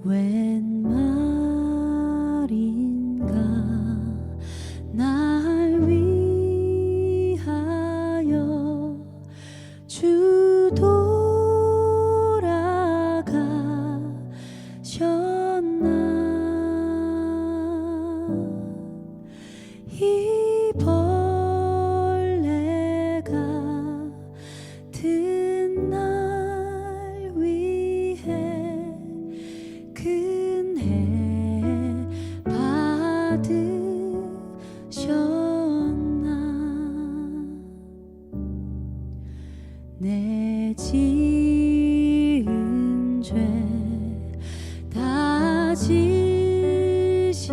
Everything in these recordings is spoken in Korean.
웬 말인가 날 위하여 주 돌아가셨나. 이 벌레가 든 날 위해 은혜 받으셨나. 내 지은 죄 다 지시고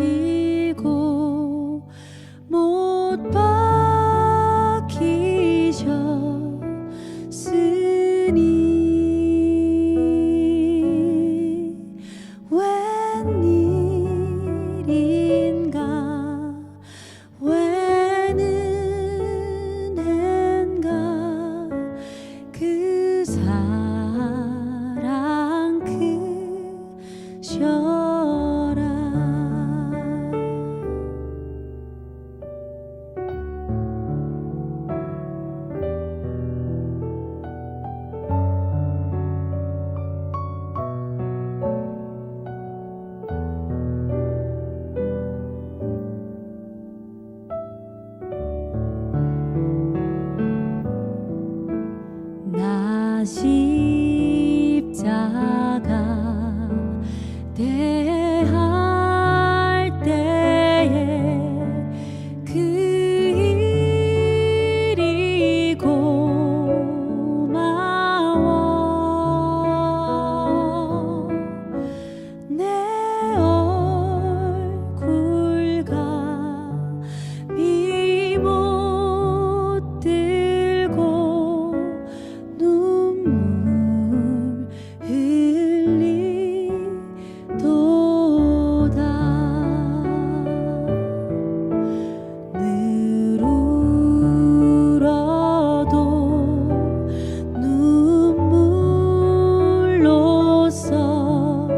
못 박히셨으니 십자가 대할 때에 그 일이 고마워. 내 얼굴과 미 못 들고 눈물 흘리도다. 늘 울어도 눈물로써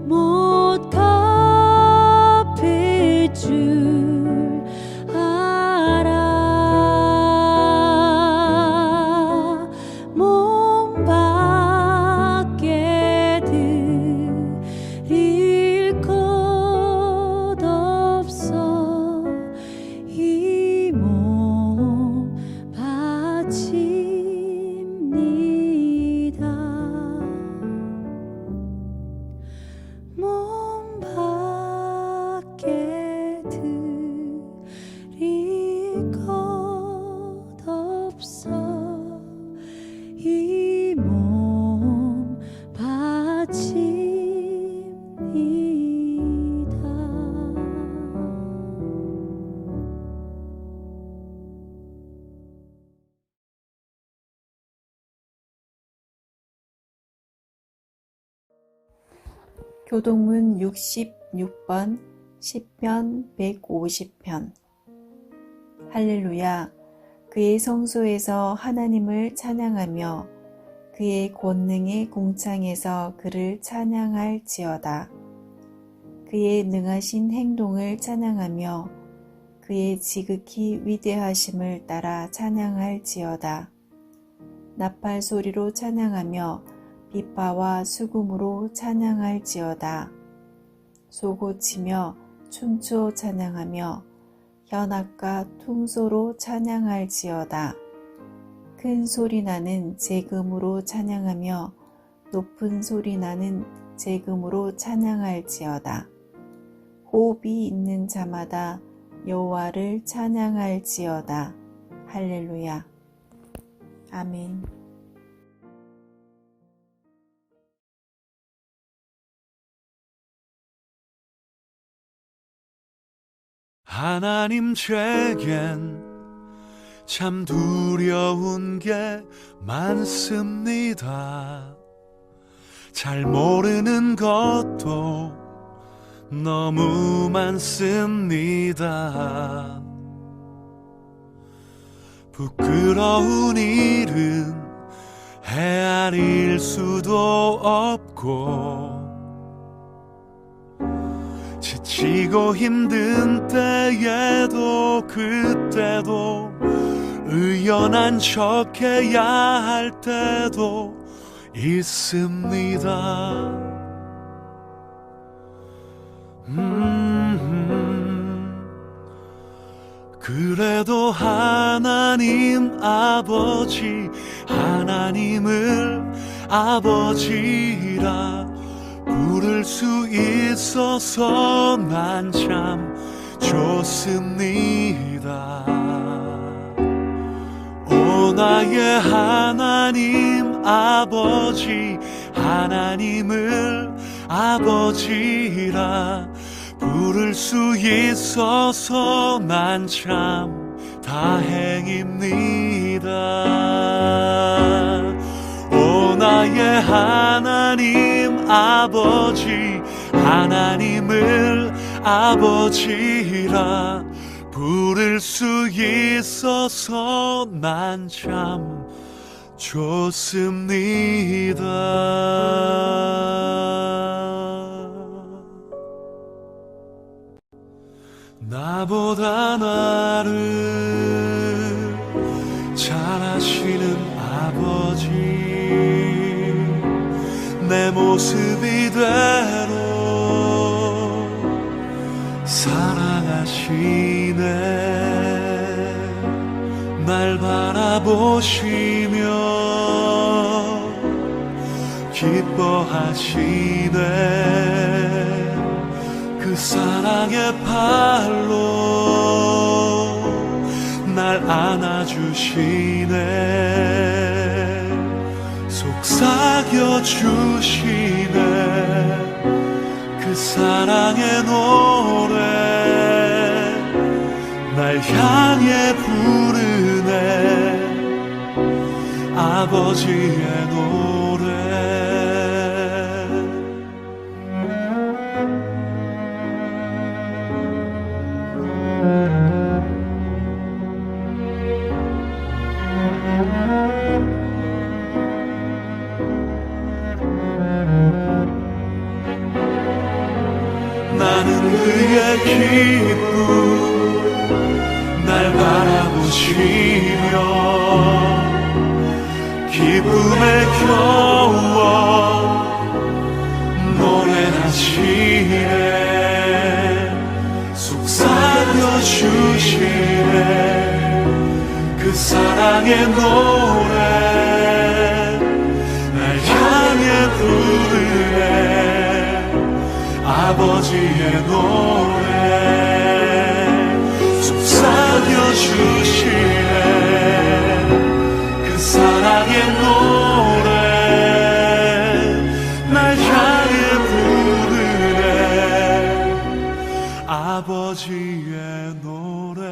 못 갚을 줄 알아. 몸 밖에 드릴 것 없어. 이 몸 바칩니다. 몸 밖에 드릴 것 없어. 이 몸 바칩니다. 교동문 66번 시편 150편. 할렐루야. 그의 성소에서 하나님을 찬양하며 그의 권능의 공창에서 그를 찬양할지어다. 그의 능하신 행동을 찬양하며 그의 지극히 위대하심을 따라 찬양할지어다. 나팔 소리로 찬양하며 비파와 수금으로 찬양할지어다. 소고치며 춤추어 찬양하며 현악과 퉁소로 찬양할지어다. 큰 소리 나는 제금으로 찬양하며 높은 소리 나는 제금으로 찬양할지어다. 호흡이 있는 자마다 여호와를 찬양할지어다. 할렐루야. 아멘. 하나님 제겐 참 두려운 게 많습니다. 잘 모르는 것도 너무 많습니다. 부끄러운 일은 헤아릴 수도 없고 지치고 힘든 때에도 그때도 의연한 척해야 할 때도 있습니다. 그래도 하나님 아버지, 하나님을 아버지라 부를 수 있어서 난 참 좋습니다. 오 나의 하나님 아버지, 하나님을 아버지라 부를 수 있어서 난 참 다행입니다. 오 나의 하나님 아버지, 하나님을 아버지라 부를 수 있어서 난 참 좋습니다. 나보다 나를 잘 아시는 아버지, 내 모습 이대로 사랑하시네. 날 바라보시며 기뻐하시네. 그 사랑의 팔로 날 안아주시네. 속삭여주시네. 그 사랑의 노래 날 향해 부르네. 아버지의 노래. 나는 그의 기쁨 날 바라보시며 기쁨에 겨워 노래하시네. 속삭여주시네. 그 사랑의 노래 날 향해 부르네. 아버지의 노래 속삭여주시네. 그 사랑의 노래 날 향해 부르네. 아버지의 노래.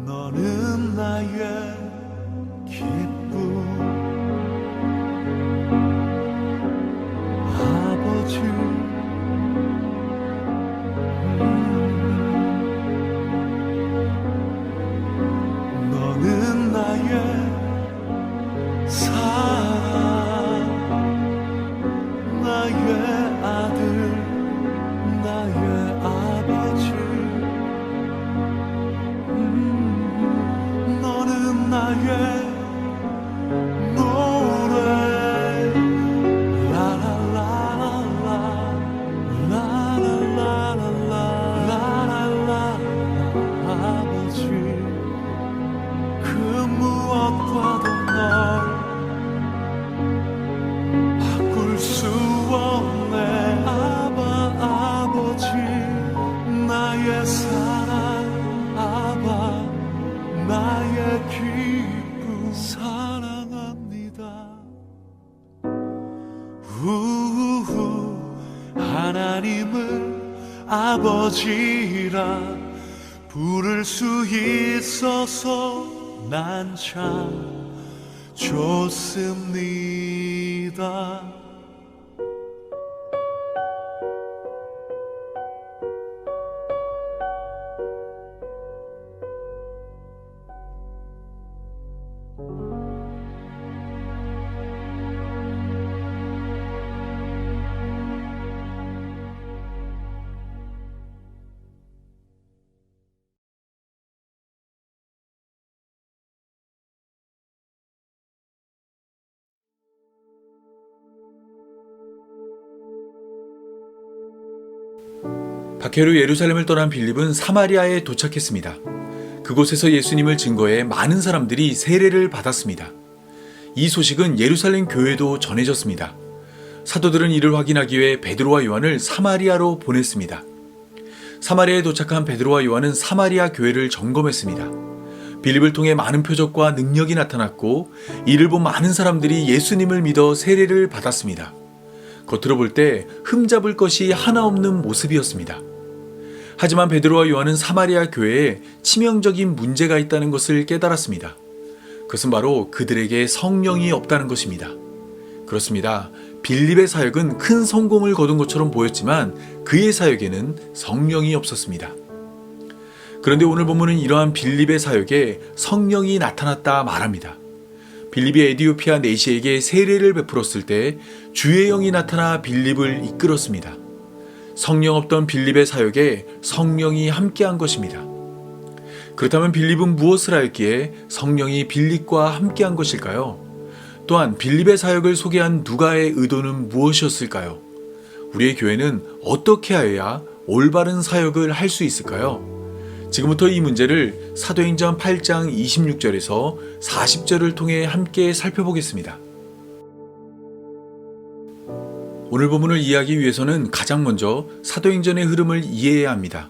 너는 나의 기쁨 아버지. 너는 나의 사랑, 나의 아들, 나의 아버지. 너는 나의 노래 라라라라 라라라라 아버지. 그 무엇과도 널 바꿀 수 없네. 하나님을 아버지라 부를 수 있어서 난 참 좋습니다. 박해로 예루살렘을 떠난 빌립은 사마리아에 도착했습니다. 그곳에서 예수님을 증거해 많은 사람들이 세례를 받았습니다. 이 소식은 예루살렘 교회도 전해졌습니다. 사도들은 이를 확인하기 위해 베드로와 요한을 사마리아로 보냈습니다. 사마리아에 도착한 베드로와 요한은 사마리아 교회를 점검했습니다. 빌립을 통해 많은 표적과 능력이 나타났고 이를 본 많은 사람들이 예수님을 믿어 세례를 받았습니다. 겉으로 볼 때 흠잡을 것이 하나 없는 모습이었습니다. 하지만 베드로와 요한은 사마리아 교회에 치명적인 문제가 있다는 것을 깨달았습니다. 그것은 바로 그들에게 성령이 없다는 것입니다. 그렇습니다. 빌립의 사역은 큰 성공을 거둔 것처럼 보였지만 그의 사역에는 성령이 없었습니다. 그런데 오늘 본문은 이러한 빌립의 사역에 성령이 나타났다 말합니다. 빌립이 에디오피아 내시에게 세례를 베풀었을 때 주의 영이 나타나 빌립을 이끌었습니다. 성령 없던 빌립의 사역에 성령이 함께한 것입니다. 그렇다면 빌립은 무엇을 하였기에 성령이 빌립과 함께한 것일까요? 또한 빌립의 사역을 소개한 누가의 의도는 무엇이었을까요? 우리의 교회는 어떻게 하여야 올바른 사역을 할 수 있을까요? 지금부터 이 문제를 사도행전 8장 26절에서 40절을 통해 함께 살펴보겠습니다. 오늘 본문을 이해하기 위해서는 가장 먼저 사도행전의 흐름을 이해해야 합니다.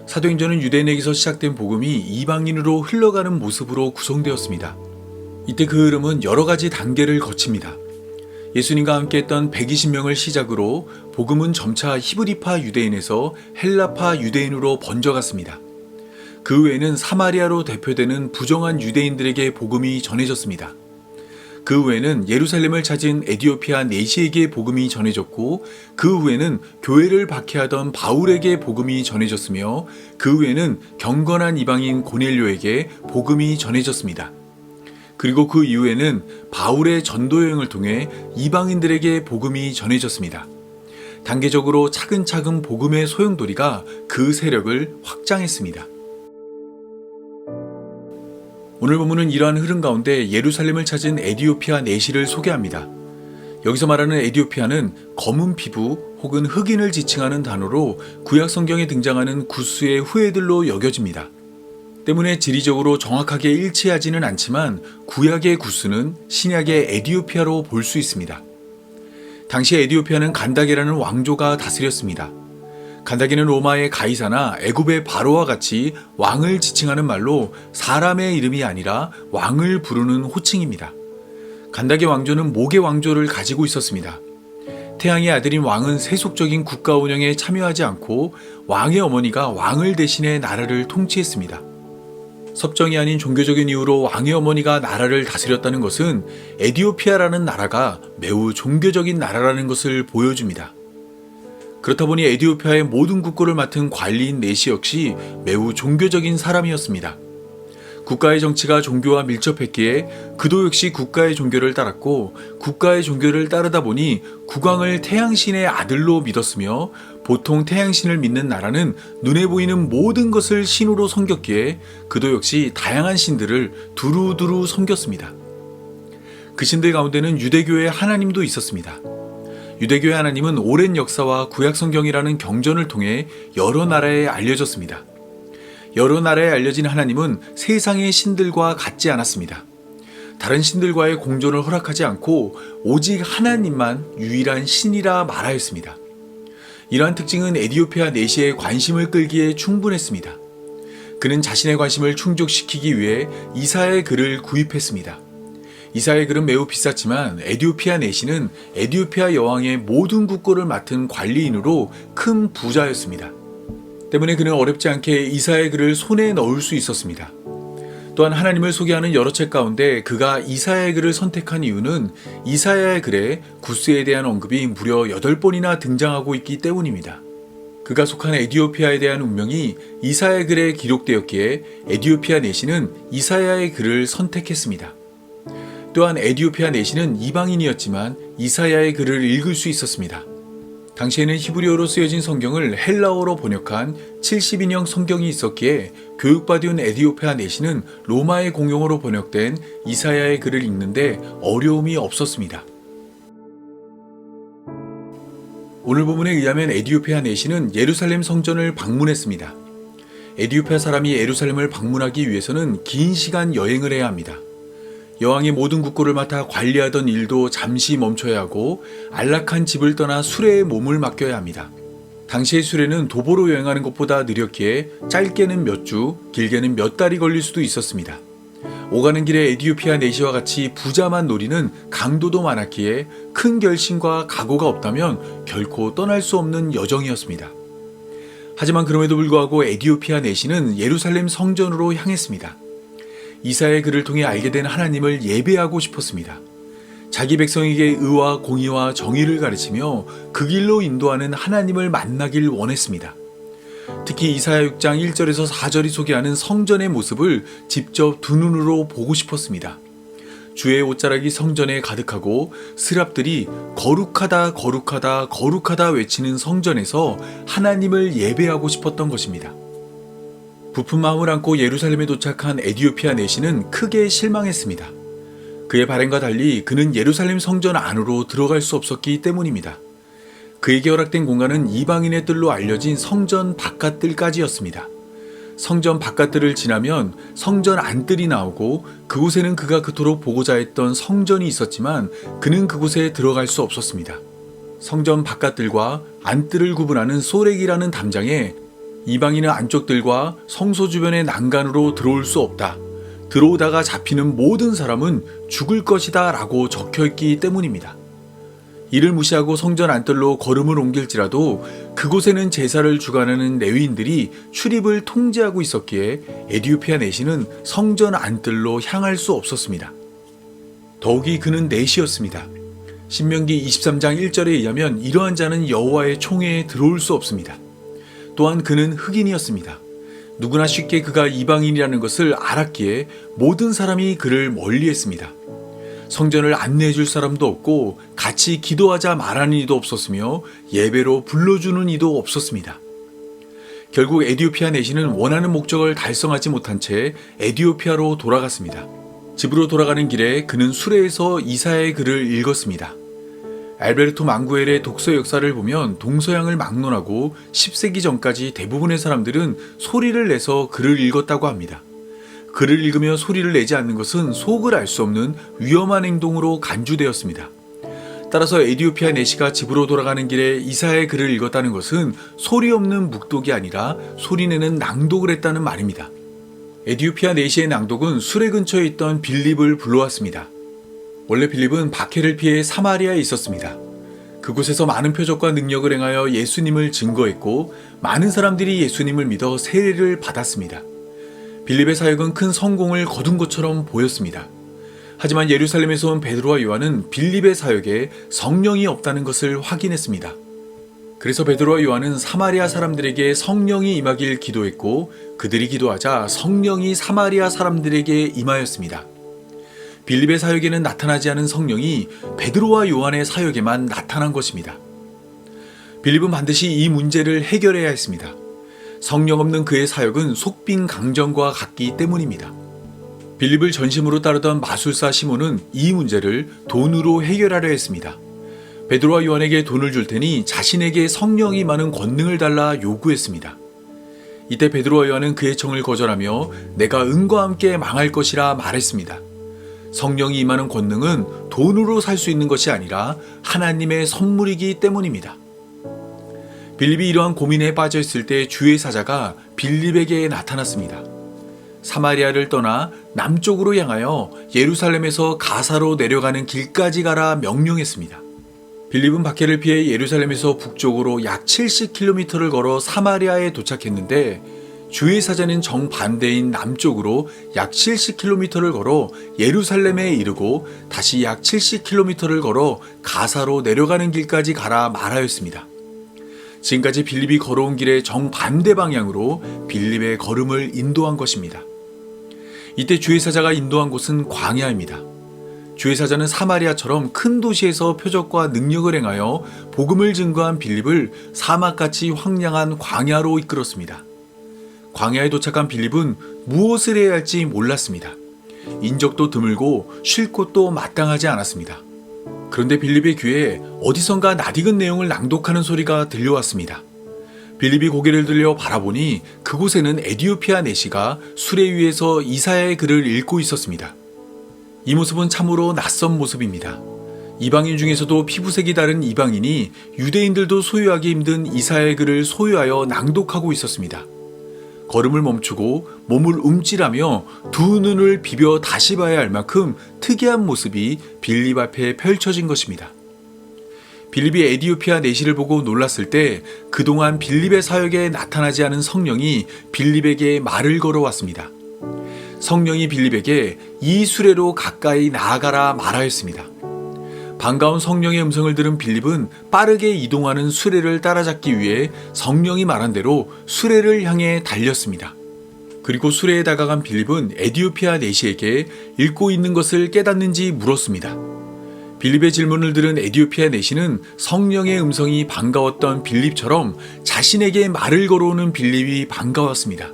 사도행전은 유대인에게서 시작된 복음이 이방인으로 흘러가는 모습으로 구성되었습니다. 이때 그 흐름은 여러 가지 단계를 거칩니다. 예수님과 함께 했던 120명을 시작으로 복음은 점차 히브리파 유대인에서 헬라파 유대인으로 번져갔습니다. 그 외에는 사마리아로 대표되는 부정한 유대인들에게 복음이 전해졌습니다. 그 후에는 예루살렘을 찾은 에디오피아 내시에게 복음이 전해졌고 그 후에는 교회를 박해하던 바울에게 복음이 전해졌으며 그 후에는 경건한 이방인 고넬료에게 복음이 전해졌습니다. 그리고 그 이후에는 바울의 전도 여행을 통해 이방인들에게 복음이 전해졌습니다. 단계적으로 차근차근 복음의 소용돌이가 그 세력을 확장했습니다. 오늘 본문은 이러한 흐름 가운데 예루살렘을 찾은 에디오피아 내시를 소개합니다. 여기서 말하는 에디오피아는 검은 피부 혹은 흑인을 지칭하는 단어로 구약 성경에 등장하는 구스의 후예들로 여겨집니다. 때문에 지리적으로 정확하게 일치하지는 않지만 구약의 구스는 신약의 에디오피아로 볼 수 있습니다. 당시 에디오피아는 간다게라는 왕조가 다스렸습니다. 간다게는 로마의 가이사나 애굽의 바로와 같이 왕을 지칭하는 말로 사람의 이름이 아니라 왕을 부르는 호칭입니다. 간다게 왕조는 목의 왕조를 가지고 있었습니다. 태양의 아들인 왕은 세속적인 국가 운영에 참여하지 않고 왕의 어머니가 왕을 대신해 나라를 통치했습니다. 섭정이 아닌 종교적인 이유로 왕의 어머니가 나라를 다스렸다는 것은 에디오피아라는 나라가 매우 종교적인 나라라는 것을 보여줍니다. 그렇다 보니 에디오피아의 모든 국고를 맡은 관리인 내시 역시 매우 종교적인 사람이었습니다. 국가의 정치가 종교와 밀접했기에 그도 역시 국가의 종교를 따랐고 국가의 종교를 따르다 보니 국왕을 태양신의 아들로 믿었으며 보통 태양신을 믿는 나라는 눈에 보이는 모든 것을 신으로 섬겼기에 그도 역시 다양한 신들을 두루두루 섬겼습니다. 그 신들 가운데는 유대교의 하나님도 있었습니다. 유대교의 하나님은 오랜 역사와 구약성경이라는 경전을 통해 여러 나라에 알려졌습니다. 여러 나라에 알려진 하나님은 세상의 신들과 같지 않았습니다. 다른 신들과의 공존을 허락하지 않고 오직 하나님만 유일한 신이라 말하였습니다. 이러한 특징은 에디오피아 내시의 관심을 끌기에 충분했습니다. 그는 자신의 관심을 충족시키기 위해 이사야의 글을 구입했습니다. 이사야의 글은 매우 비쌌지만 에디오피아 내시는 에디오피아 여왕의 모든 국고를 맡은 관리인으로 큰 부자였습니다. 때문에 그는 어렵지 않게 이사야의 글을 손에 넣을 수 있었습니다. 또한 하나님을 소개하는 여러 책 가운데 그가 이사야의 글을 선택한 이유는 이사야의 글에 구스에 대한 언급이 무려 8번이나 등장하고 있기 때문입니다. 그가 속한 에디오피아에 대한 운명이 이사야의 글에 기록되었기에 에디오피아 내시는 이사야의 글을 선택했습니다. 또한 에디오피아 내시는 이방인이었지만 이사야의 글을 읽을 수 있었습니다. 당시에는 히브리어로 쓰여진 성경을 헬라어로 번역한 70인형 성경이 있었기에 교육받은 에디오피아 내시는 로마의 공용어로 번역된 이사야의 글을 읽는데 어려움이 없었습니다. 오늘 본문에 의하면 에디오피아 내시는 예루살렘 성전을 방문했습니다. 에디오피아 사람이 예루살렘을 방문하기 위해서는 긴 시간 여행을 해야 합니다. 여왕의 모든 국고를 맡아 관리하던 일도 잠시 멈춰야 하고 안락한 집을 떠나 수레에 몸을 맡겨야 합니다. 당시의 수레는 도보로 여행하는 것보다 느렸기에 짧게는 몇 주, 길게는 몇 달이 걸릴 수도 있었습니다. 오가는 길에 에디오피아 내시와 같이 부자만 노리는 강도도 많았기에 큰 결심과 각오가 없다면 결코 떠날 수 없는 여정이었습니다. 하지만 그럼에도 불구하고 에디오피아 내시는 예루살렘 성전으로 향했습니다. 이사야의 글을 통해 알게 된 하나님을 예배하고 싶었습니다. 자기 백성에게 의와 공의와 정의를 가르치며 그 길로 인도하는 하나님을 만나길 원했습니다. 특히 이사야 6장 1절에서 4절이 소개하는 성전의 모습을 직접 두 눈으로 보고 싶었습니다. 주의 옷자락이 성전에 가득하고 스랍들이 거룩하다 거룩하다 거룩하다 외치는 성전에서 하나님을 예배하고 싶었던 것입니다. 부푼 마음을 안고 예루살렘에 도착한 에디오피아 내시는 크게 실망했습니다. 그의 바람과 달리 그는 예루살렘 성전 안으로 들어갈 수 없었기 때문입니다. 그에게 허락된 공간은 이방인의 뜰로 알려진 성전 바깥뜰까지였습니다. 성전 바깥뜰을 지나면 성전 안뜰이 나오고 그곳에는 그가 그토록 보고자 했던 성전이 있었지만 그는 그곳에 들어갈 수 없었습니다. 성전 바깥뜰과 안뜰을 구분하는 소렉이라는 담장에 이방인의 안쪽들과 성소 주변의 난간으로 들어올 수 없다. 들어오다가 잡히는 모든 사람은 죽을 것이다 라고 적혀있기 때문입니다. 이를 무시하고 성전 안뜰로 걸음을 옮길지라도 그곳에는 제사를 주관하는 레위인들이 출입을 통제하고 있었기에 에디오피아 내시는 성전 안뜰로 향할 수 없었습니다. 더욱이 그는 내시였습니다. 신명기 23장 1절에 의하면 이러한 자는 여호와의 총회에 들어올 수 없습니다. 또한 그는 흑인이었습니다. 누구나 쉽게 그가 이방인이라는 것을 알았기에 모든 사람이 그를 멀리했습니다. 성전을 안내해 줄 사람도 없고 같이 기도하자 말하는 이도 없었으며 예배로 불러주는 이도 없었습니다. 결국 에디오피아 내시는 원하는 목적을 달성하지 못한 채 에디오피아로 돌아갔습니다. 집으로 돌아가는 길에 그는 수레에서 이사야의 글을 읽었습니다. 알베르토 망구엘의 독서 역사를 보면 동서양을 막론하고 10세기 전까지 대부분의 사람들은 소리를 내서 글을 읽었다고 합니다. 글을 읽으며 소리를 내지 않는 것은 속을 알 수 없는 위험한 행동으로 간주되었습니다. 따라서 에디오피아 내시가 집으로 돌아가는 길에 이사야의 글을 읽었다는 것은 소리 없는 묵독이 아니라 소리내는 낭독을 했다는 말입니다. 에디오피아 내시의 낭독은 수레 근처에 있던 빌립을 불러왔습니다. 원래 빌립은 박해를 피해 사마리아에 있었습니다. 그곳에서 많은 표적과 능력을 행하여 예수님을 증거했고 많은 사람들이 예수님을 믿어 세례를 받았습니다. 빌립의 사역은 큰 성공을 거둔 것처럼 보였습니다. 하지만 예루살렘에서 온 베드로와 요한은 빌립의 사역에 성령이 없다는 것을 확인했습니다. 그래서 베드로와 요한은 사마리아 사람들에게 성령이 임하길 기도했고 그들이 기도하자 성령이 사마리아 사람들에게 임하였습니다. 빌립의 사역에는 나타나지 않은 성령이 베드로와 요한의 사역에만 나타난 것입니다. 빌립은 반드시 이 문제를 해결해야 했습니다. 성령 없는 그의 사역은 속빈 강정과 같기 때문입니다. 빌립을 전심으로 따르던 마술사 시몬은 이 문제를 돈으로 해결하려 했습니다. 베드로와 요한에게 돈을 줄 테니 자신에게 성령이 많은 권능을 달라 요구했습니다. 이때 베드로와 요한은 그의 청을 거절하며 내가 은과 함께 망할 것이라 말했습니다. 성령이 임하는 권능은 돈으로 살 수 있는 것이 아니라 하나님의 선물이기 때문입니다. 빌립이 이러한 고민에 빠져 있을 때 주의 사자가 빌립에게 나타났습니다. 사마리아를 떠나 남쪽으로 향하여 예루살렘에서 가사로 내려가는 길까지 가라 명령했습니다. 빌립은 박해를 피해 예루살렘에서 북쪽으로 약 70km를 걸어 사마리아에 도착했는데 주의 사자는 정반대인 남쪽으로 약 70km를 걸어 예루살렘에 이르고 다시 약 70km를 걸어 가사로 내려가는 길까지 가라 말하였습니다. 지금까지 빌립이 걸어온 길의 정반대 방향으로 빌립의 걸음을 인도한 것입니다. 이때 주의 사자가 인도한 곳은 광야입니다. 주의 사자는 사마리아처럼 큰 도시에서 표적과 능력을 행하여 복음을 증거한 빌립을 사막같이 황량한 광야로 이끌었습니다. 광야에 도착한 빌립은 무엇을 해야 할지 몰랐습니다. 인적도 드물고 쉴 곳도 마땅하지 않았습니다. 그런데 빌립의 귀에 어디선가 낯익은 내용을 낭독하는 소리가 들려왔습니다. 빌립이 고개를 들려 바라보니 그곳에는 에디오피아 내시가 수레 위에서 이사야의 글을 읽고 있었습니다. 이 모습은 참으로 낯선 모습입니다. 이방인 중에서도 피부색이 다른 이방인이 유대인들도 소유하기 힘든 이사야의 글을 소유하여 낭독하고 있었습니다. 걸음을 멈추고 몸을 움찔하며 두 눈을 비벼 다시 봐야 할 만큼 특이한 모습이 빌립 앞에 펼쳐진 것입니다. 빌립이 에디오피아 내시를 보고 놀랐을 때 그동안 빌립의 사역에 나타나지 않은 성령이 빌립에게 말을 걸어왔습니다. 성령이 빌립에게 이 수레로 가까이 나아가라 말하였습니다. 반가운 성령의 음성을 들은 빌립은 빠르게 이동하는 수레를 따라잡기 위해 성령이 말한 대로 수레를 향해 달렸습니다. 그리고 수레에 다가간 빌립은 에디오피아 내시에게 읽고 있는 것을 깨닫는지 물었습니다. 빌립의 질문을 들은 에디오피아 내시는 성령의 음성이 반가웠던 빌립처럼 자신에게 말을 걸어오는 빌립이 반가웠습니다.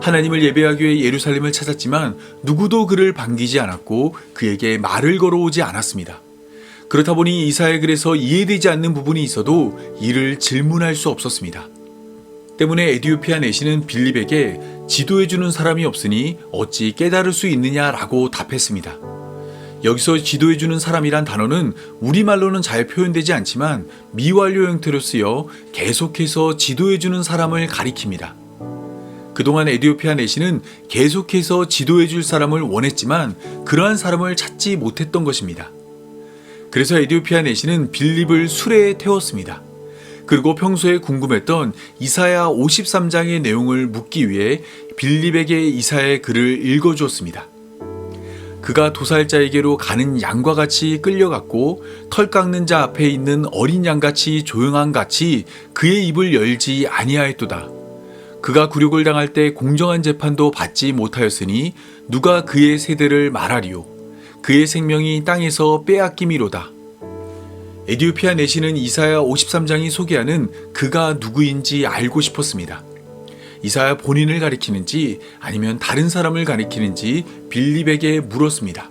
하나님을 예배하기 위해 예루살렘을 찾았지만 누구도 그를 반기지 않았고 그에게 말을 걸어오지 않았습니다. 그렇다 보니 이사야의 글에서 이해되지 않는 부분이 있어도 이를 질문할 수 없었습니다. 때문에 에디오피아 내시는 빌립에게 지도해주는 사람이 없으니 어찌 깨달을 수 있느냐라고 답했습니다. 여기서 지도해주는 사람이란 단어는 우리말로는 잘 표현되지 않지만 미완료 형태로 쓰여 계속해서 지도해주는 사람을 가리킵니다. 그동안 에디오피아 내시는 계속해서 지도해줄 사람을 원했지만 그러한 사람을 찾지 못했던 것입니다. 그래서 에디오피아 내시는 빌립을 수레에 태웠습니다. 그리고 평소에 궁금했던 이사야 53장의 내용을 묻기 위해 빌립에게 이사야의 글을 읽어주었습니다. 그가 도살자에게로 가는 양과 같이 끌려갔고 털 깎는 자 앞에 있는 어린 양같이 조용한 같이 그의 입을 열지 아니하였도다. 그가 굴욕을 당할 때 공정한 재판도 받지 못하였으니 누가 그의 세대를 말하리요. 그의 생명이 땅에서 빼앗김이로다. 에디오피아 내시는 이사야 53장이 소개하는 그가 누구인지 알고 싶었습니다. 이사야 본인을 가리키는지 아니면 다른 사람을 가리키는지 빌립에게 물었습니다.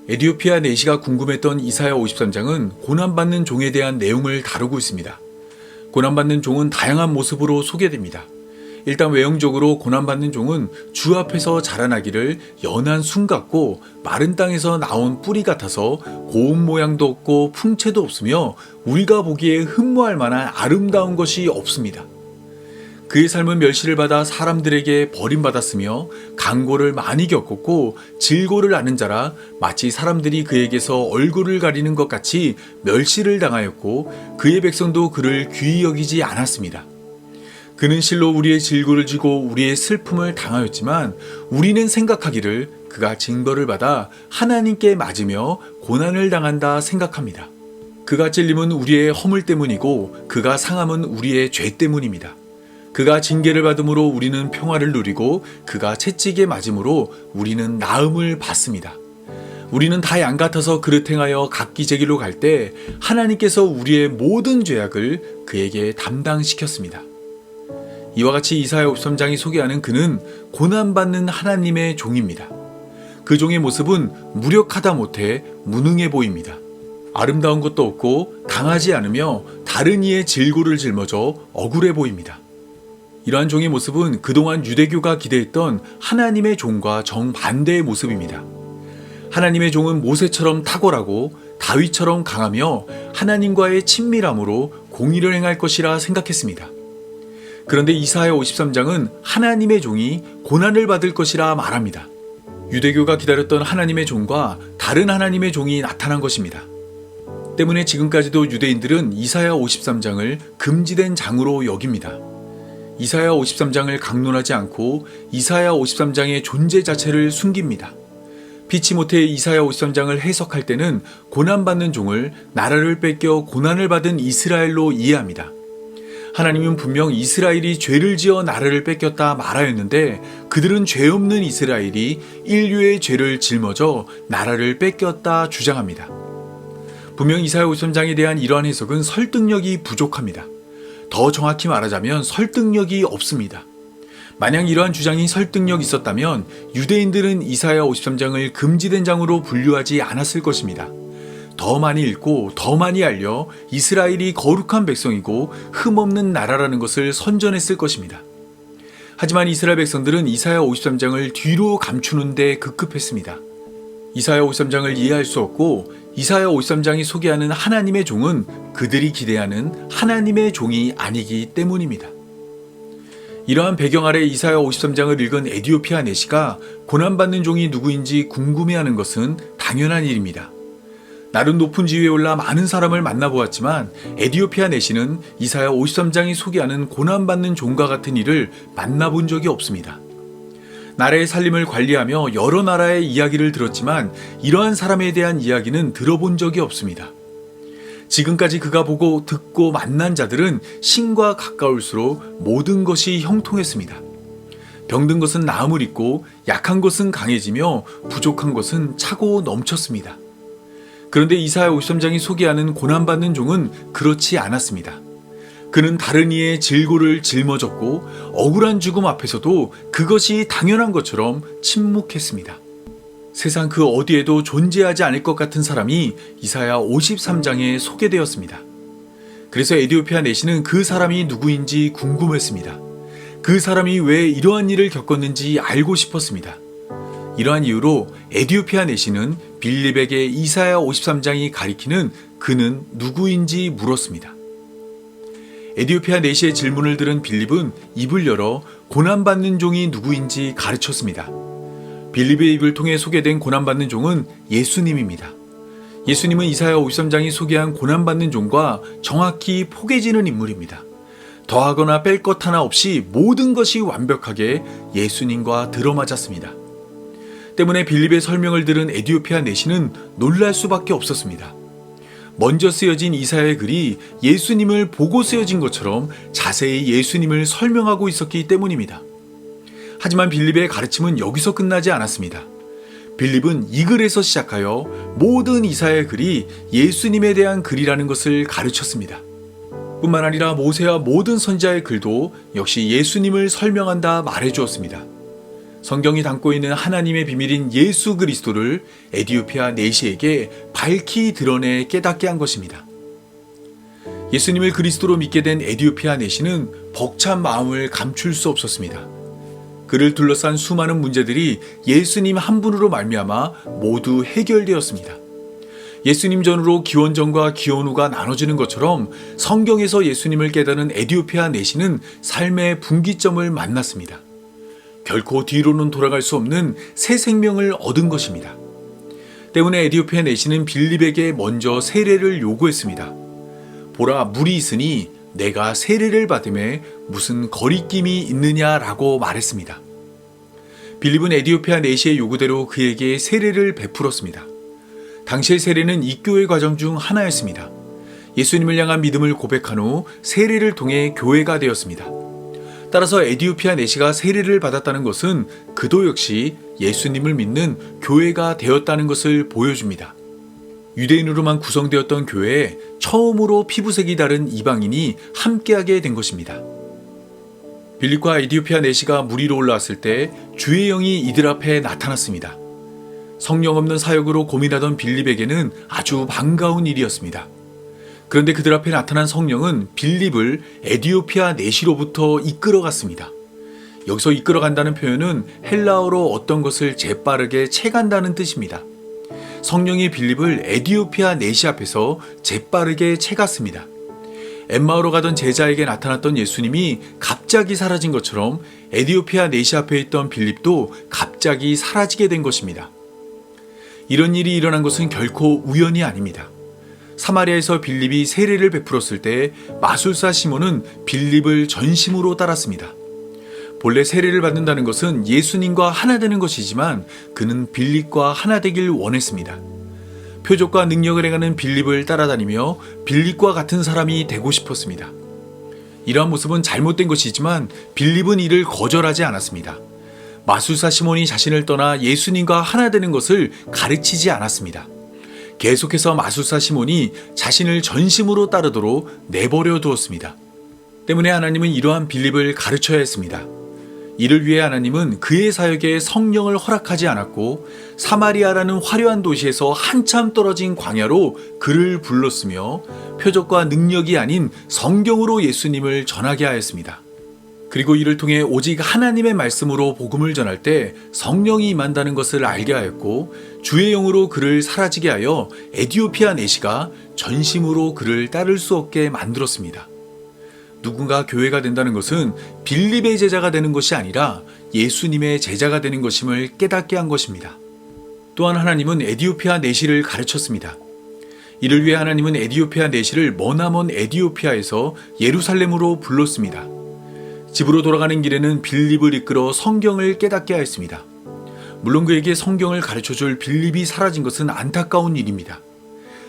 에디오피아 내시가 궁금했던 이사야 53장은 고난받는 종에 대한 내용을 다루고 있습니다. 고난받는 종은 다양한 모습으로 소개됩니다. 일단 외형적으로 고난받는 종은 주 앞에서 자라나기를 연한 순 같고 마른 땅에서 나온 뿌리 같아서 고운 모양도 없고 풍채도 없으며 우리가 보기에 흠모할 만한 아름다운 것이 없습니다. 그의 삶은 멸시를 받아 사람들에게 버림받았으며 강고를 많이 겪었고 질고를 아는 자라 마치 사람들이 그에게서 얼굴을 가리는 것 같이 멸시를 당하였고 그의 백성도 그를 귀히 여기지 않았습니다. 그는 실로 우리의 질고를 지고 우리의 슬픔을 당하였지만 우리는 생각하기를 그가 징벌을 받아 하나님께 맞으며 고난을 당한다 생각합니다. 그가 찔림은 우리의 허물 때문이고 그가 상함은 우리의 죄 때문입니다. 그가 징계를 받음으로 우리는 평화를 누리고 그가 채찍에 맞음으로 우리는 나음을 받습니다. 우리는 다 양 같아서 그릇 행하여 각기 제길로 갈 때 하나님께서 우리의 모든 죄악을 그에게 담당시켰습니다. 이와 같이 이사야 53장이 소개하는 그는 고난받는 하나님의 종입니다. 그 종의 모습은 무력하다 못해 무능해 보입니다. 아름다운 것도 없고 강하지 않으며 다른 이의 질고를 짊어져 억울해 보입니다. 이러한 종의 모습은 그동안 유대교가 기대했던 하나님의 종과 정반대의 모습입니다. 하나님의 종은 모세처럼 탁월하고 다윗처럼 강하며 하나님과의 친밀함으로 공의를 행할 것이라 생각했습니다. 그런데 이사야 53장은 하나님의 종이 고난을 받을 것이라 말합니다. 유대교가 기다렸던 하나님의 종과 다른 하나님의 종이 나타난 것입니다. 때문에 지금까지도 유대인들은 이사야 53장을 금지된 장으로 여깁니다. 이사야 53장을 강론하지 않고 이사야 53장의 존재 자체를 숨깁니다. 피치 못해 이사야 53장을 해석할 때는 고난받는 종을 나라를 뺏겨 고난을 받은 이스라엘로 이해합니다. 하나님은 분명 이스라엘이 죄를 지어 나라를 뺏겼다 말하였는데 그들은 죄 없는 이스라엘이 인류의 죄를 짊어져 나라를 뺏겼다 주장합니다. 분명 이사야 53장에 대한 이러한 해석은 설득력이 부족합니다. 더 정확히 말하자면 설득력이 없습니다. 만약 이러한 주장이 설득력 있었다면 유대인들은 이사야 53장을 금지된 장으로 분류하지 않았을 것입니다. 더 많이 읽고 더 많이 알려 이스라엘이 거룩한 백성이고 흠없는 나라라는 것을 선전했을 것입니다. 하지만 이스라엘 백성들은 이사야 53장을 뒤로 감추는 데 급급했습니다. 이사야 53장을 이해할 수 없고 이사야 53장이 소개하는 하나님의 종은 그들이 기대하는 하나님의 종이 아니기 때문입니다. 이러한 배경 아래 이사야 53장을 읽은 에디오피아 내시가 고난받는 종이 누구인지 궁금해하는 것은 당연한 일입니다. 나름 높은 지위에 올라 많은 사람을 만나보았지만 에디오피아 내시는 이사야 53장이 소개하는 고난받는 종과 같은 이를 만나본 적이 없습니다. 나라의 살림을 관리하며 여러 나라의 이야기를 들었지만 이러한 사람에 대한 이야기는 들어본 적이 없습니다. 지금까지 그가 보고 듣고 만난 자들은 신과 가까울수록 모든 것이 형통했습니다. 병든 것은 나음을 입고 약한 것은 강해지며 부족한 것은 차고 넘쳤습니다. 그런데 이사야 53장이 소개하는 고난받는 종은 그렇지 않았습니다. 그는 다른 이의 질고를 짊어졌고 억울한 죽음 앞에서도 그것이 당연한 것처럼 침묵했습니다. 세상 그 어디에도 존재하지 않을 것 같은 사람이 이사야 53장에 소개되었습니다. 그래서 에디오피아 내시는 그 사람이 누구인지 궁금했습니다. 그 사람이 왜 이러한 일을 겪었는지 알고 싶었습니다. 이러한 이유로 에디오피아 내시는 빌립에게 이사야 53장이 가리키는 그는 누구인지 물었습니다. 에디오피아 내시의 질문을 들은 빌립은 입을 열어 고난받는 종이 누구인지 가르쳤습니다. 빌립의 입을 통해 소개된 고난받는 종은 예수님입니다. 예수님은 이사야 53장이 소개한 고난받는 종과 정확히 포개지는 인물입니다. 더하거나 뺄 것 하나 없이 모든 것이 완벽하게 예수님과 들어맞았습니다. 때문에 빌립의 설명을 들은 에디오피아 내시는 놀랄 수밖에 없었습니다. 먼저 쓰여진 이사야의 글이 예수님을 보고 쓰여진 것처럼 자세히 예수님을 설명하고 있었기 때문입니다. 하지만 빌립의 가르침은 여기서 끝나지 않았습니다. 빌립은 이 글에서 시작하여 모든 이사야의 글이 예수님에 대한 글이라는 것을 가르쳤습니다. 뿐만 아니라 모세와 모든 선지자의 글도 역시 예수님을 설명한다 말해주었습니다. 성경이 담고 있는 하나님의 비밀인 예수 그리스도를 에디오피아 내시에게 밝히 드러내 깨닫게 한 것입니다. 예수님을 그리스도로 믿게 된 에디오피아 내시는 벅찬 마음을 감출 수 없었습니다. 그를 둘러싼 수많은 문제들이 예수님 한 분으로 말미암아 모두 해결되었습니다. 예수님 전으로 기원전과 기원후가 나눠지는 것처럼 성경에서 예수님을 깨닫는 에디오피아 내시는 삶의 분기점을 만났습니다. 결코 뒤로는 돌아갈 수 없는 새 생명을 얻은 것입니다. 때문에 에디오피아 내시는 빌립에게 먼저 세례를 요구했습니다. 보라, 물이 있으니 내가 세례를 받음에 무슨 거리낌이 있느냐라고 말했습니다. 빌립은 에디오피아 내시의 요구대로 그에게 세례를 베풀었습니다. 당시의 세례는 입교의 과정 중 하나였습니다. 예수님을 향한 믿음을 고백한 후 세례를 통해 교회가 되었습니다. 따라서 에디오피아 내시가 세례를 받았다는 것은 그도 역시 예수님을 믿는 교회가 되었다는 것을 보여줍니다. 유대인으로만 구성되었던 교회에 처음으로 피부색이 다른 이방인이 함께하게 된 것입니다. 빌립과 에디오피아 내시가 무리로 올라왔을 때 주의 영이 이들 앞에 나타났습니다. 성령 없는 사역으로 고민하던 빌립에게는 아주 반가운 일이었습니다. 그런데 그들 앞에 나타난 성령은 빌립을 에디오피아 내시로부터 이끌어갔습니다. 여기서 이끌어간다는 표현은 헬라어로 어떤 것을 재빠르게 채간다는 뜻입니다. 성령이 빌립을 에디오피아 내시 앞에서 재빠르게 채갔습니다. 엠마오로 가던 제자에게 나타났던 예수님이 갑자기 사라진 것처럼 에디오피아 내시 앞에 있던 빌립도 갑자기 사라지게 된 것입니다. 이런 일이 일어난 것은 결코 우연이 아닙니다. 사마리아에서 빌립이 세례를 베풀었을 때 마술사 시몬은 빌립을 전심으로 따랐습니다. 본래 세례를 받는다는 것은 예수님과 하나 되는 것이지만 그는 빌립과 하나 되길 원했습니다. 표적과 능력을 행하는 빌립을 따라다니며 빌립과 같은 사람이 되고 싶었습니다. 이러한 모습은 잘못된 것이지만 빌립은 이를 거절하지 않았습니다. 마술사 시몬이 자신을 떠나 예수님과 하나 되는 것을 가르치지 않았습니다. 계속해서 마술사 시몬이 자신을 전심으로 따르도록 내버려 두었습니다. 때문에 하나님은 이러한 빌립을 가르쳐야 했습니다. 이를 위해 하나님은 그의 사역에 성령을 허락하지 않았고 사마리아라는 화려한 도시에서 한참 떨어진 광야로 그를 불렀으며 표적과 능력이 아닌 성경으로 예수님을 전하게 하였습니다. 그리고 이를 통해 오직 하나님의 말씀으로 복음을 전할 때 성령이 임한다는 것을 알게 하였고 주의 영으로 그를 사라지게 하여 에디오피아 내시가 전심으로 그를 따를 수 없게 만들었습니다. 누군가 교회가 된다는 것은 빌립의 제자가 되는 것이 아니라 예수님의 제자가 되는 것임을 깨닫게 한 것입니다. 또한 하나님은 에디오피아 내시를 가르쳤습니다. 이를 위해 하나님은 에디오피아 내시를 머나먼 에디오피아에서 예루살렘으로 불렀습니다. 집으로 돌아가는 길에는 빌립을 이끌어 성경을 깨닫게 하였습니다. 물론 그에게 성경을 가르쳐줄 빌립이 사라진 것은 안타까운 일입니다.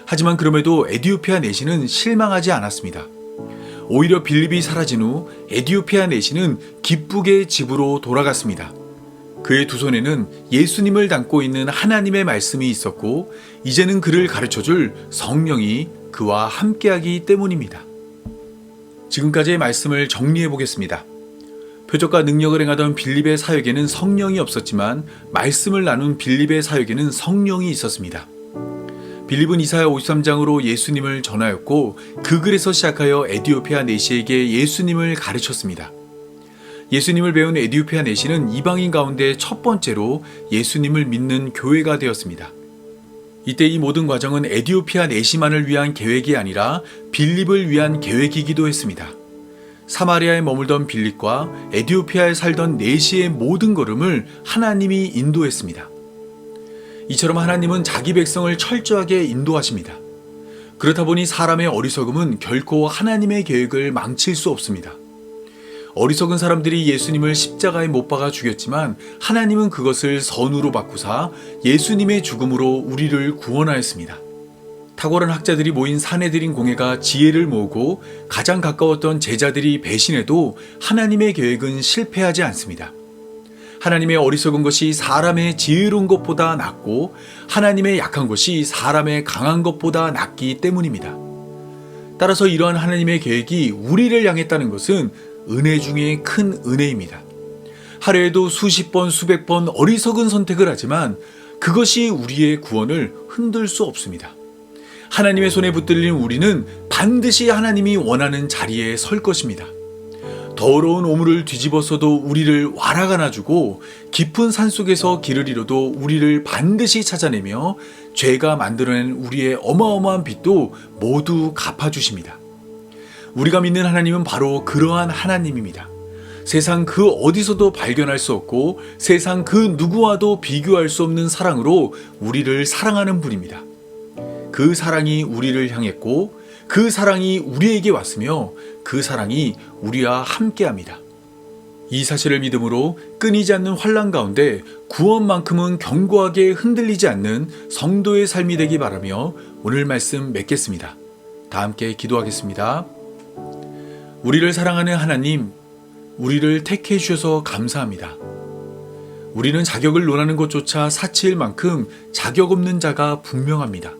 하지만 그럼에도 에디오피아 내시는 실망하지 않았습니다. 오히려 빌립이 사라진 후 에디오피아 내시는 기쁘게 집으로 돌아갔습니다. 그의 두 손에는 예수님을 담고 있는 하나님의 말씀이 있었고 이제는 그를 가르쳐줄 성령이 그와 함께하기 때문입니다. 지금까지의 말씀을 정리해 보겠습니다. 표적과 능력을 행하던 빌립의 사역에는 성령이 없었지만 말씀을 나눈 빌립의 사역에는 성령이 있었습니다. 빌립은 이사야 53장으로 예수님을 전하였고 그 글에서 시작하여 에디오피아 내시에게 예수님을 가르쳤습니다. 예수님을 배운 에디오피아 내시는 이방인 가운데 첫 번째로 예수님을 믿는 교회가 되었습니다. 이때 이 모든 과정은 에디오피아 내시만을 위한 계획이 아니라 빌립을 위한 계획이기도 했습니다. 사마리아에 머물던 빌립과 에디오피아에 살던 내시의 모든 걸음을 하나님이 인도했습니다. 이처럼 하나님은 자기 백성을 철저하게 인도하십니다. 그렇다 보니 사람의 어리석음은 결코 하나님의 계획을 망칠 수 없습니다. 어리석은 사람들이 예수님을 십자가에 못 박아 죽였지만 하나님은 그것을 선으로 바꾸사 예수님의 죽음으로 우리를 구원하였습니다. 탁월한 학자들이 모인 사내들인 공회가 지혜를 모으고 가장 가까웠던 제자들이 배신해도 하나님의 계획은 실패하지 않습니다. 하나님의 어리석은 것이 사람의 지혜로운 것보다 낫고 하나님의 약한 것이 사람의 강한 것보다 낫기 때문입니다. 따라서 이러한 하나님의 계획이 우리를 향했다는 것은 은혜 중에 큰 은혜입니다. 하루에도 수십 번, 수백 번 어리석은 선택을 하지만 그것이 우리의 구원을 흔들 수 없습니다. 하나님의 손에 붙들린 우리는 반드시 하나님이 원하는 자리에 설 것입니다. 더러운 오물을 뒤집어서도 우리를 와라가나주고 깊은 산속에서 길을 잃어도 우리를 반드시 찾아내며 죄가 만들어낸 우리의 어마어마한 빚도 모두 갚아주십니다. 우리가 믿는 하나님은 바로 그러한 하나님입니다. 세상 그 어디서도 발견할 수 없고 세상 그 누구와도 비교할 수 없는 사랑으로 우리를 사랑하는 분입니다. 그 사랑이 우리를 향했고 그 사랑이 우리에게 왔으며 그 사랑이 우리와 함께합니다. 이 사실을 믿음으로 끊이지 않는 환난 가운데 구원만큼은 견고하게 흔들리지 않는 성도의 삶이 되기 바라며 오늘 말씀 맺겠습니다. 다 함께 기도하겠습니다. 우리를 사랑하는 하나님, 우리를 택해 주셔서 감사합니다. 우리는 자격을 논하는 것조차 사치일 만큼 자격 없는 자가 분명합니다.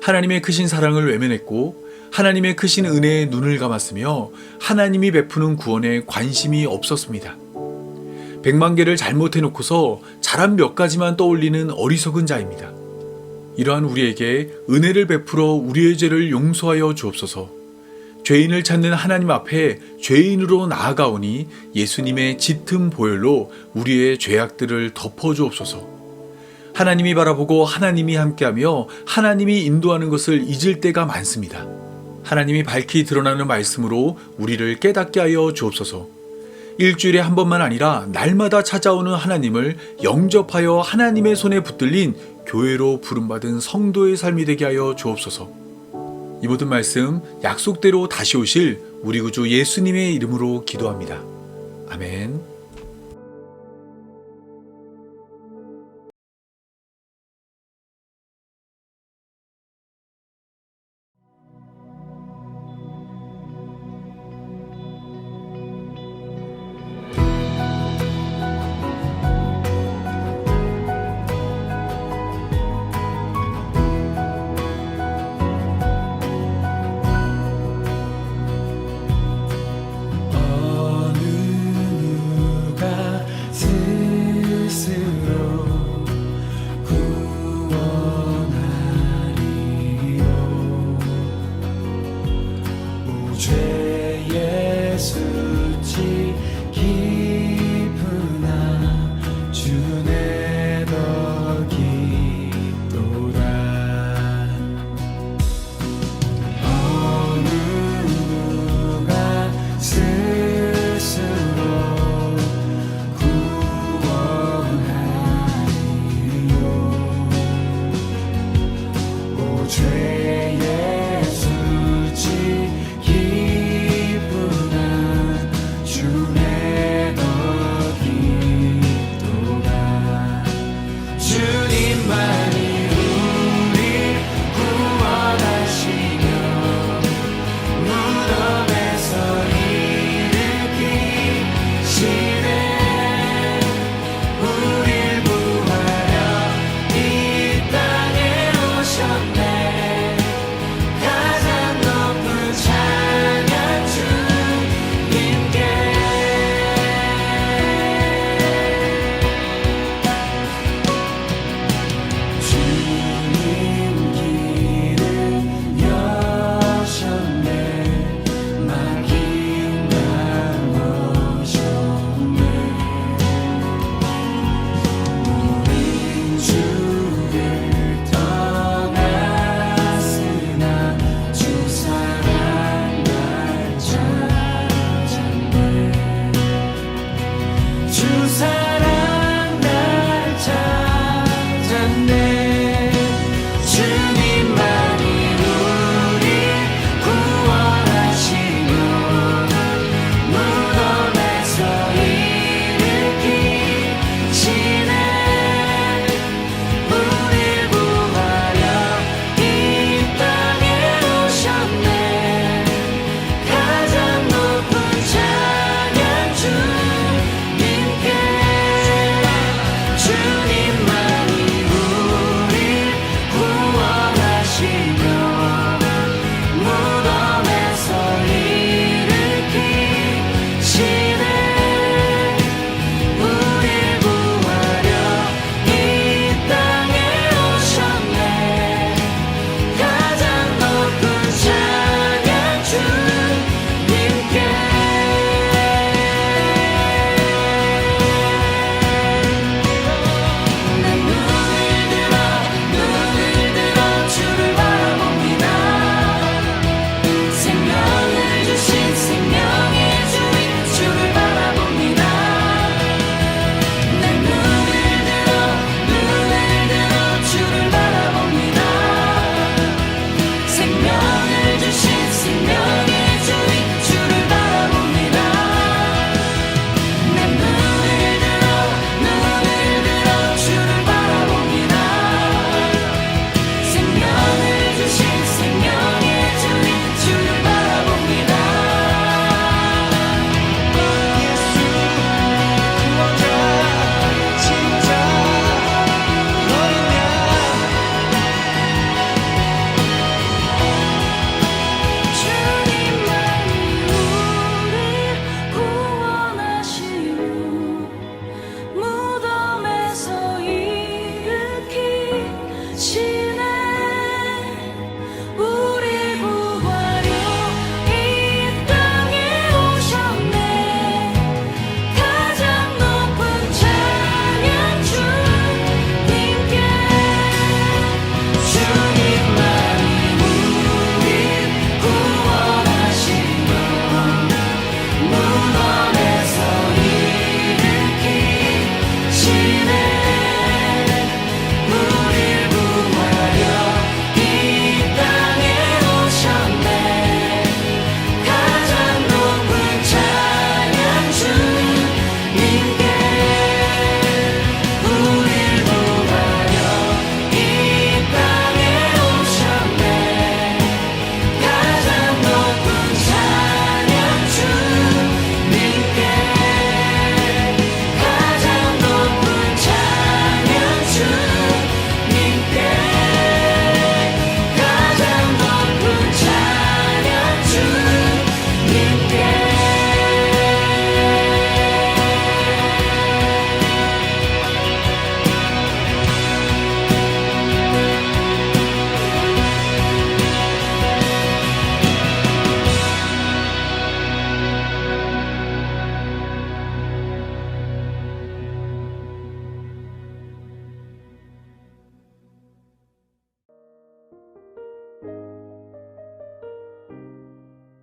하나님의 크신 사랑을 외면했고 하나님의 크신 은혜에 눈을 감았으며 하나님이 베푸는 구원에 관심이 없었습니다. 100만 개를 잘못해놓고서 잘한 몇 가지만 떠올리는 어리석은 자입니다. 이러한 우리에게 은혜를 베풀어 우리의 죄를 용서하여 주옵소서. 죄인을 찾는 하나님 앞에 죄인으로 나아가오니 예수님의 짙은 보혈로 우리의 죄악들을 덮어주옵소서. 하나님이 바라보고 하나님이 함께하며 하나님이 인도하는 것을 잊을 때가 많습니다. 하나님이 밝히 드러나는 말씀으로 우리를 깨닫게 하여 주옵소서. 일주일에 한 번만 아니라 날마다 찾아오는 하나님을 영접하여 하나님의 손에 붙들린 교회로 부름받은 성도의 삶이 되게 하여 주옵소서. 이 모든 말씀 약속대로 다시 오실 우리 구주 예수님의 이름으로 기도합니다. 아멘.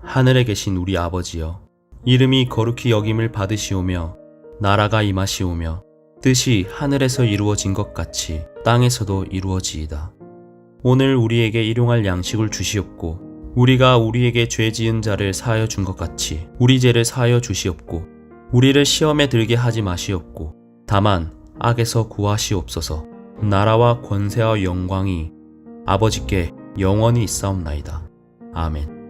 하늘에 계신 우리 아버지여, 이름이 거룩히 여김을 받으시오며 나라가 임하시오며 뜻이 하늘에서 이루어진 것 같이 땅에서도 이루어지이다. 오늘 우리에게 일용할 양식을 주시옵고 우리가 우리에게 죄 지은 자를 사하여 준 것 같이 우리 죄를 사하여 주시옵고 우리를 시험에 들게 하지 마시옵고 다만 악에서 구하시옵소서. 나라와 권세와 영광이 아버지께 영원히 있사옵나이다. 아멘.